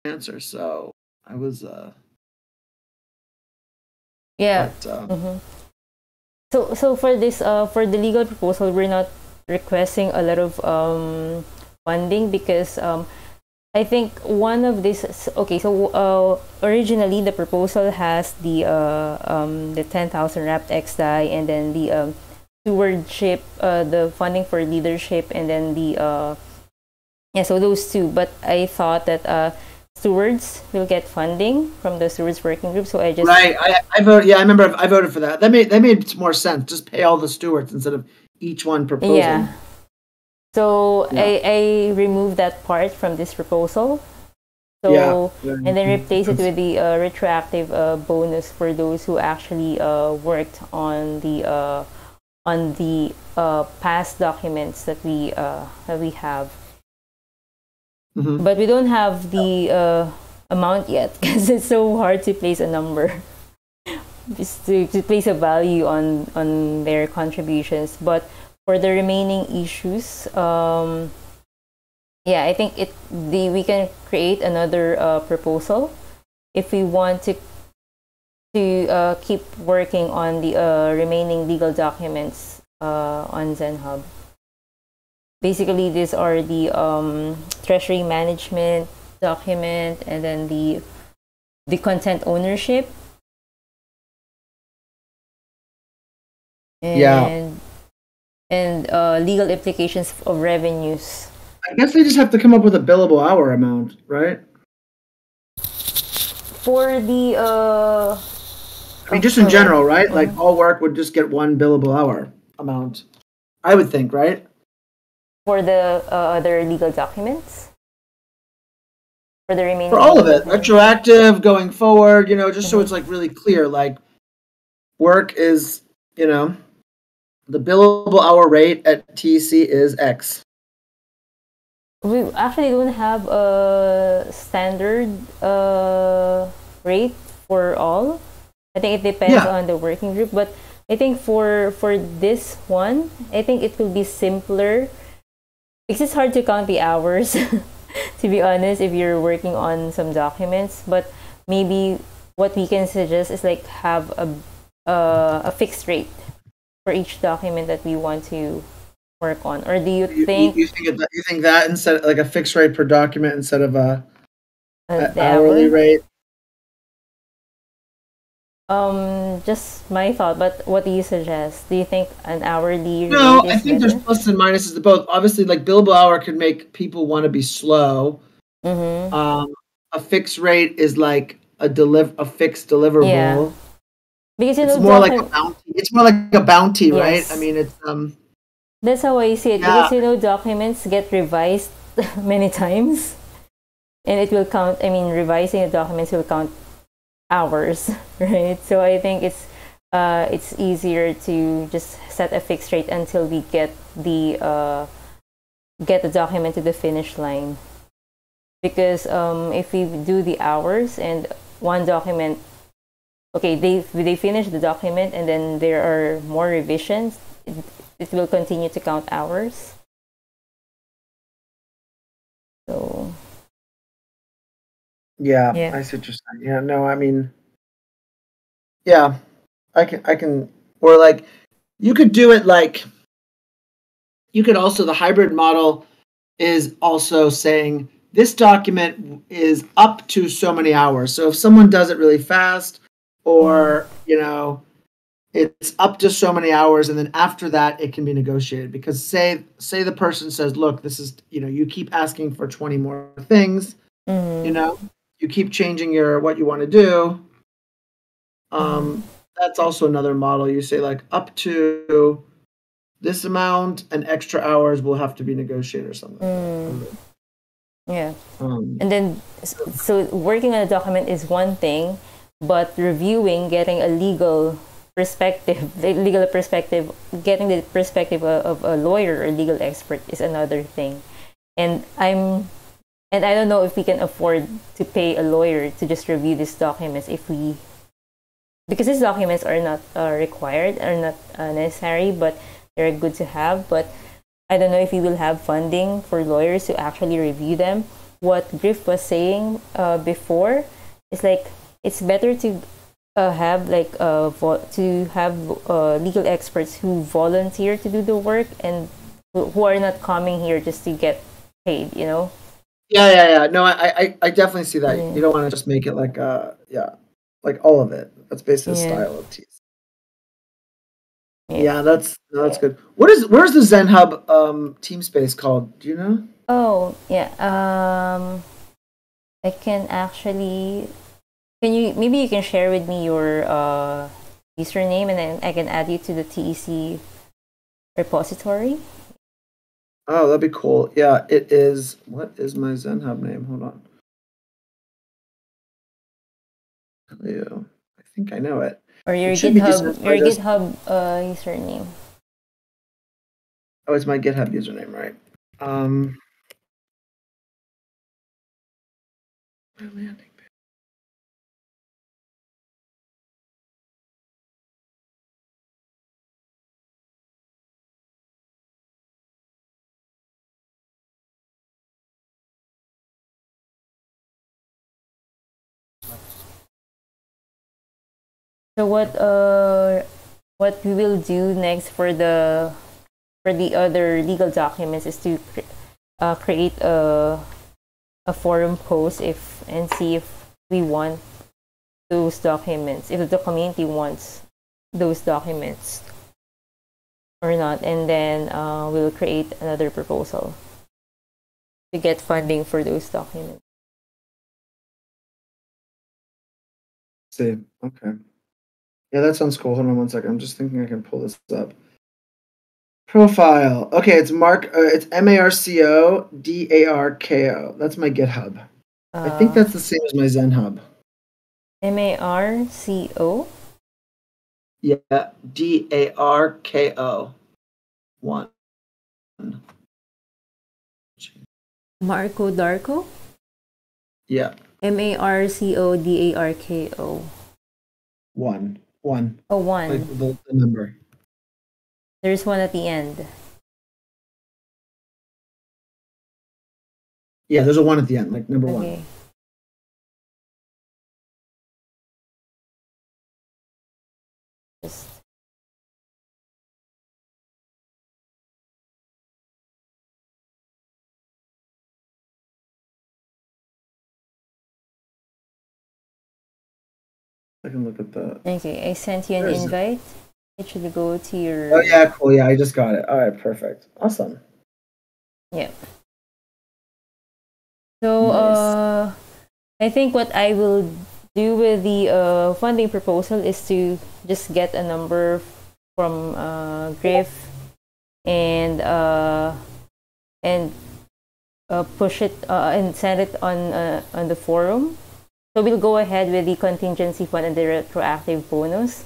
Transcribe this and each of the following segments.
answer. So I was Yeah. but, So for this for the legal proposal, we're not requesting a lot of funding because I think one of this. Okay, so originally the proposal has the 10,000 wrapped XDAI, and then the stewardship, the funding for leadership, and then the yeah, so those two. But I thought that stewards will get funding from the stewards working group, so I just right. I voted. Yeah, I remember. I voted for that. That made more sense. Just pay all the stewards instead of each one proposing. yeah. So Yeah. I removed that part from this proposal. So Yeah. and then replace it with the retroactive bonus for those who actually worked on the past documents that we have. But we don't have the amount yet because it's so hard to place a number, just to place a value on their contributions. But for the remaining issues, yeah, I think we can create another proposal if we want to keep working on the remaining legal documents on ZenHub. Basically, these are the treasury management document, and then the content ownership, and legal implications of revenues. I guess they just have to come up with a billable hour amount, right? For the I mean, just in general, right? Like all work would just get one billable hour amount. I would think, right? For the other legal documents, for the remaining. For all of it, retroactive, going forward, just so it's like really clear. Like, work is, the billable hour rate at TEC is X. We actually don't have a standard rate for all. I think it depends on the working group, but I think for this one, I think it will be simpler. Because it's hard to count the hours, to be honest, if you're working on some documents. But maybe what we can suggest is like have a fixed rate for each document that we want to work on. Or do you think you think that instead of like a fixed rate per document instead of an hourly hour rate? Just my thought, but what do you suggest? Do you think an hourly No, rate is I think better? there's pluses and minuses to both. Obviously, like billable hour could make people want to be slow. A fixed rate is like a fixed deliverable. Yeah. Because it's more like a bounty. It's more like a bounty, right? I mean, it's That's how I see it. Because documents get revised many times, and it will count. I mean, revising the documents will count hours, right? So I think it's easier to just set a fixed rate until we get the document to the finish line. Because if we do the hours and one document, okay, they finish the document and then there are more revisions, it will continue to count hours. So yeah, I see what you're saying. Yeah, no, I mean, yeah, I can, or like, you could do it like, you could also, the hybrid model is also saying this document is up to so many hours. So if someone does it really fast, or, it's up to so many hours, and then after that it can be negotiated. Because say the person says, look, this is, you keep asking for 20 more things, you keep changing what you want to do. That's also another model. You say like up to this amount and extra hours will have to be negotiated or something. Yeah. And then, so working on a document is one thing, but reviewing, getting a legal perspective, getting the perspective of a lawyer or legal expert is another thing. And I don't know if we can afford to pay a lawyer to just review these documents because these documents are not required, are not necessary, but they're good to have. But I don't know if we will have funding for lawyers to actually review them. what Griff was saying before, it's like it's better to have like legal experts who volunteer to do the work and who are not coming here just to get paid, you know? Yeah. No, I definitely see that. Yeah. You don't want to just make it like like all of it. That's basically the Yeah. style of Tease. Yeah. Yeah, that's good. Where's the Zen Hub team space called? Do you know? Oh, yeah. I can actually. Maybe you can share with me your username, and then I can add you to the TEC repository. Oh, that'd be cool. Yeah, it is. What is my Zen Hub name? Hold on. Leo. I think I know it. Or your It should be GitHub decentralized. username. Oh, it's my GitHub username, right? My landing page. So what we will do next for the other legal documents is to create a forum post and see if we want those documents, if the community wants those documents or not, and then we'll create another proposal to get funding for those documents. See, okay. Yeah, that sounds cool. Hold on one second. I'm just thinking I can pull this up. Profile. Okay, it's Mark. It's MARCODARKO. That's my GitHub. I think that's the same as my Zen Hub. MARCO. Yeah, DARKO. 1. Marco Darko. Yeah. MARCODARKO. 1. Oh, 1. Like the number. There's one at the end. Yeah, there's a 1 at the end, like number 1. Okay. Just I can look at the. okay. I sent you an invite. It should go to your. Oh yeah, cool. Yeah, I just got it. All right, perfect. Awesome. Yeah. So Nice. I think what I will do with the funding proposal is to just get a number from Griff and push it and send it on the forum. So we'll go ahead with the contingency fund and the retroactive bonus,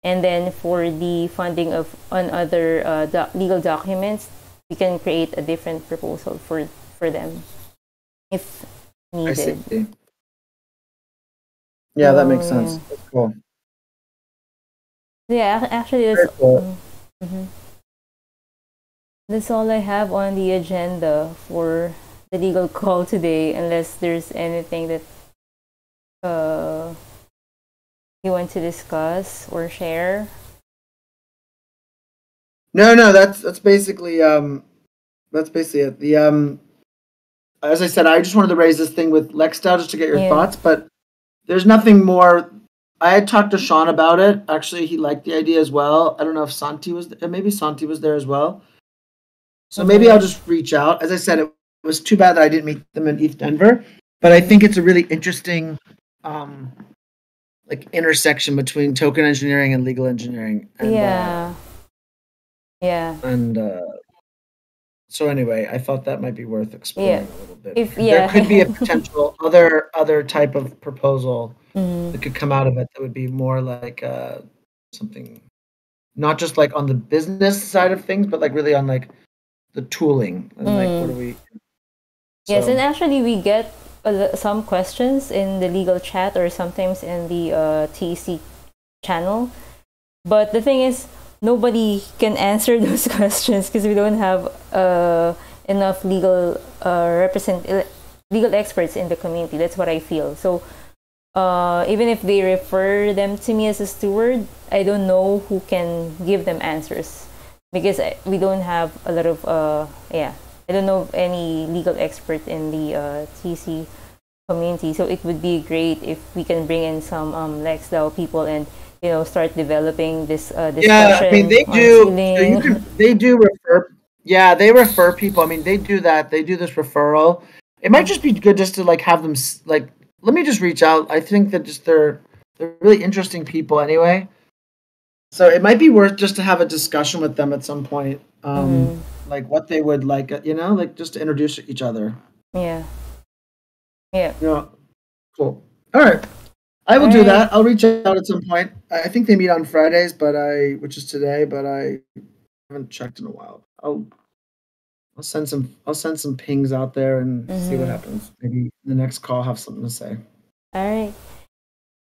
and then for the funding of on other legal documents, we can create a different proposal for them if I see. needed. Yeah, that makes sense. That's cool. Yeah, actually, Very cool. that's all I have on the agenda for the legal call today, unless there's anything that you want to discuss or share. No, that's basically it. The as I said, I just wanted to raise this thing with LexDAO just to get your thoughts, but there's nothing more. I had talked to Sean about it. Actually, he liked the idea as well. I don't know if Santi was there. Maybe Santi was there as well. So maybe I'll just reach out. As I said, it was too bad that I didn't meet them in East Denver, but I think it's a really interesting like intersection between token engineering and legal engineering. And, And so anyway, I thought that might be worth exploring a little bit. There could be a potential other type of proposal that could come out of it that would be more like something, not just like on the business side of things, but like really on like the tooling and like what do we. Yes, and actually we get some questions in the legal chat or sometimes in the TEC channel, but the thing is, nobody can answer those questions because we don't have enough legal legal experts in the community. That's what I feel. So even if they refer them to me as a steward, I don't know who can give them answers, because we don't have a lot of I don't know of any legal expert in the TC community. So it would be great if we can bring in some LexDAO people and start developing this discussion. Yeah, I mean they do. So they do refer. Yeah, they refer people. I mean they do that. They do this referral. It might just be good just to like have them like. Let me just reach out. I think that just they're really interesting people anyway. So it might be worth just to have a discussion with them at some point. Like what they would like, like just to introduce each other. Yeah. Yeah. Yeah. Cool. All right. I will do that. I'll reach out at some point. I think they meet on Fridays, which is today, but I haven't checked in a while. I'll send some pings out there and see what happens. Maybe the next call have something to say. All right.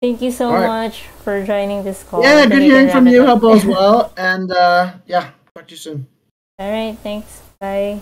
Thank you so much for joining this call. Yeah, good hearing from you. Hope all is well. And talk to you soon. All right. Thanks. Bye.